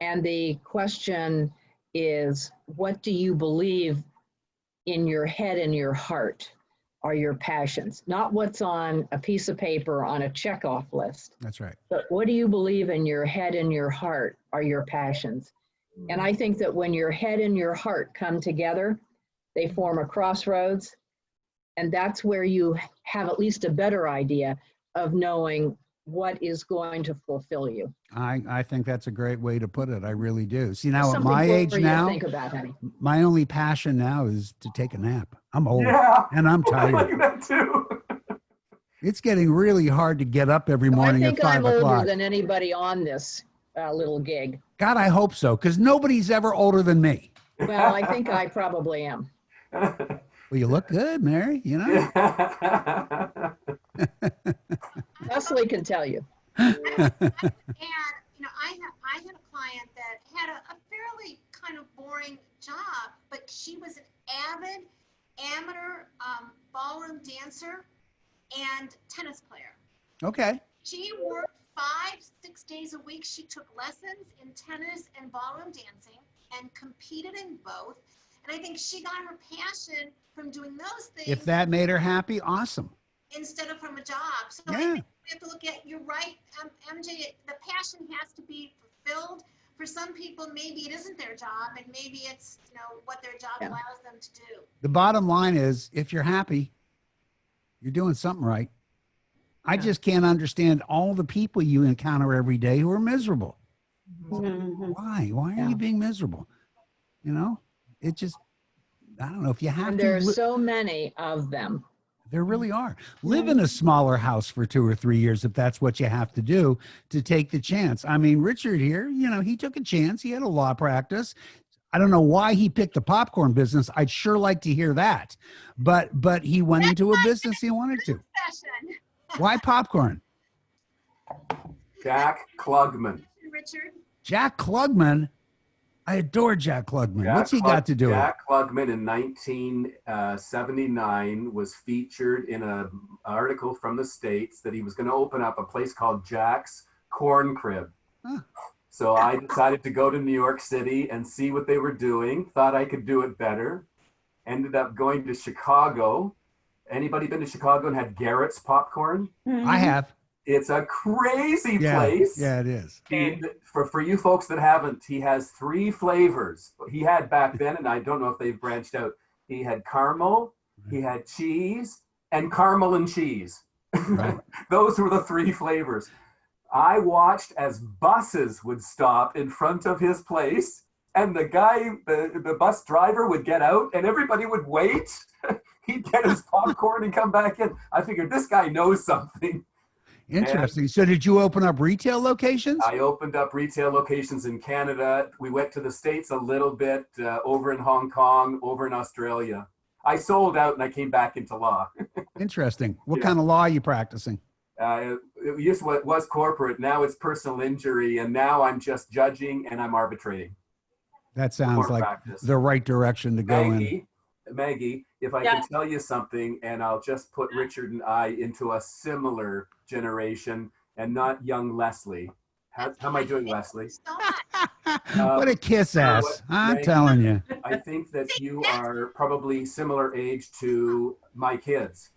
And the question is, what do you believe in your head and your heart are your passions? Not what's on a piece of paper on a checkoff list, That's right. but what do you believe in your head and your heart are your passions? And I think that when your head and your heart come together, they form a crossroads. And that's where you have at least a better idea of knowing what is going to fulfill you. I think that's a great way to put it. I really do. See, now at Something my for age you to now, think about, honey. my only passion now is to take a nap. I'm old and I'm I tired. like that too. It's getting really hard to get up every I morning at think I'm 5 older o'clock. than anybody on this little gig. God, I hope so, because nobody's ever older than me. Well, I think I probably am. Well, you look good, Mary, you know? Leslie can tell you. And, you know, I had a client that had a fairly kind of boring job, but she was an avid amateur ballroom dancer and tennis player. Okay. She worked 5-6 days a week. She took lessons in tennis and ballroom dancing and competed in both. And I think she got her passion from doing those things. If that made her happy, awesome. Instead of from a job. So Yeah. I think we have to look at, you're right, MJ, the passion has to be fulfilled. For some people, maybe it isn't their job, and maybe it's, you know, what their job allows them to do. The bottom line is, if you're happy, you're doing something right. I just can't understand all the people you encounter every day who are miserable. Why? Why are you being miserable? You know, it just, I don't know if you have And to. there are so many of them. There really are. Live in a smaller house for 2 or 3 years if that's what you have to do to take the chance. I mean, Richard here, you know, he took a chance. He had a law practice. I don't know why he picked the popcorn business. I'd sure like to hear that. But he went into a business he wanted to. Why popcorn? Jack Klugman. Richard? Jack Klugman. I adore Jack Klugman. What's he got to do with it? Jack Klugman in 1979 was featured in an article from the States that he was going to open up a place called Jack's Corn Crib. Huh. So I decided to go to New York City and see what they were doing. Thought I could do it better. Ended up going to Chicago. Anybody been to Chicago and had Garrett's popcorn? I have. It's a crazy place. Yeah, it is. For you folks that haven't, he has 3 flavors. He had back then, and I don't know if they've branched out. He had caramel, he had cheese, and caramel and cheese. Right. Those were the 3 flavors. I watched as buses would stop in front of his place, and the guy, the bus driver would get out, and everybody would wait. He'd get his popcorn and come back in. I figured this guy knows something. Interesting. So did you open up retail locations? I opened up retail locations in Canada. We went to the States a little bit, over in Hong Kong, over in Australia. I sold out and I came back into law. Interesting. What kind of law are you practicing? It used to was corporate. Now it's personal injury. And now I'm just judging and I'm arbitrating. That sounds like the right direction to go in. Maggie, if I Yeah. can tell you something, and I'll just put Richard and I into a similar generation and not young Leslie. How am I doing, Leslie? So much. What a kiss You know ass. what, I'm Maggie? telling you. I think that you are probably similar age to my kids.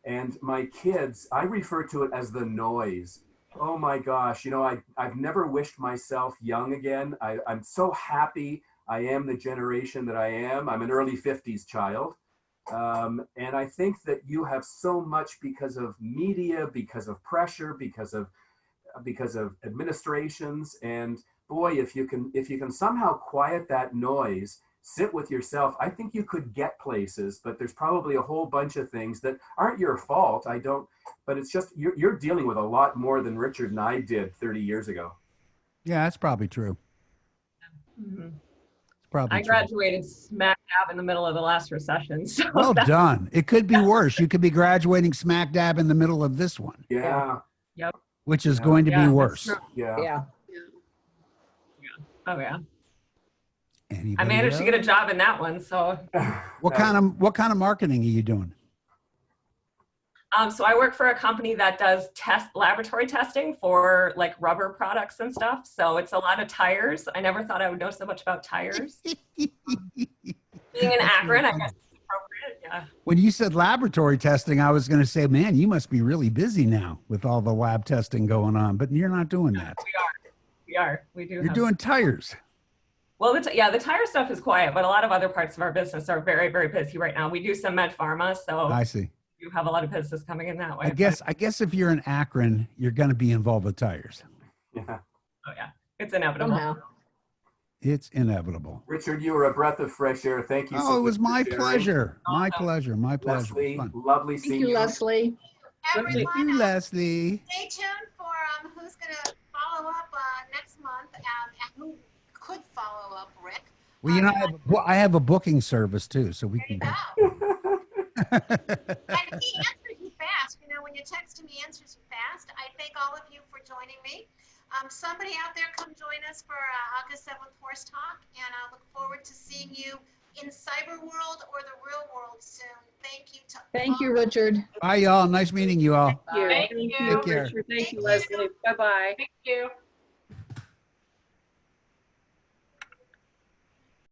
And my kids, I refer to it as the noise. Oh my gosh, you know, I've never wished myself young again. I'm so happy I am the generation that I am. I'm an early 50s child. And I think that you have so much because of media, because of pressure, because of administrations. And boy, if you can somehow quiet that noise, sit with yourself, I think you could get places. But there's probably a whole bunch of things that aren't your fault. I don't, but it's just you're dealing with a lot more than Richard and I did 30 years ago. Yeah, that's probably true. Mhm. It's probably I true. graduated smack dab in the middle of the last recession. So Well that- done. It could be worse. You could be graduating smack dab in the middle of this one, Yeah, Yep. which is Yeah. going to Yeah, be that's worse. true. yeah. Yeah. Oh yeah. I Anybody managed to get a else? job in that one. So What kind of marketing are you doing? so I work for a company that does laboratory testing for like rubber products and stuff. So it's a lot of tires. I never thought I would know so much about tires. Being in Akron, I guess it's appropriate. Yeah. When you said laboratory testing, I was going to say, man, you must be really busy now with all the lab testing going on, but you're not doing that. We are. We do. You're have doing tires. Well, the tire stuff is quiet, but a lot of other parts of our business are very, very busy right now. We do some med pharma, so I see. you have a lot of business coming in that way. I guess if you're in Akron, you're going to be involved with tires. Yeah. Oh yeah, it's inevitable. Somehow. It's inevitable. Richard, you were a breath of fresh air. Thank you so much. Oh, it was for my sharing. pleasure. My pleasure. My pleasure. It was Leslie, fun. lovely Thank seeing you, you. Leslie. Thank you, Everyone, Leslie. stay tuned for who's going to follow up next month and who could follow up Rick. Well, you know, I have a booking service too, so we There you can. go. And he answers you fast. You know, when you text him, he answers you fast. I thank all of you for joining me. Somebody out there, come join us for August 7th Horse Talk, and I look forward to seeing you in cyber world or the real world soon. Thank you to Thank you, all. Richard. Bye, y'all. Nice meeting you all. Thank you. Take care. Richard. Thank you, Thank you. Leslie. Bye-bye. Thank you.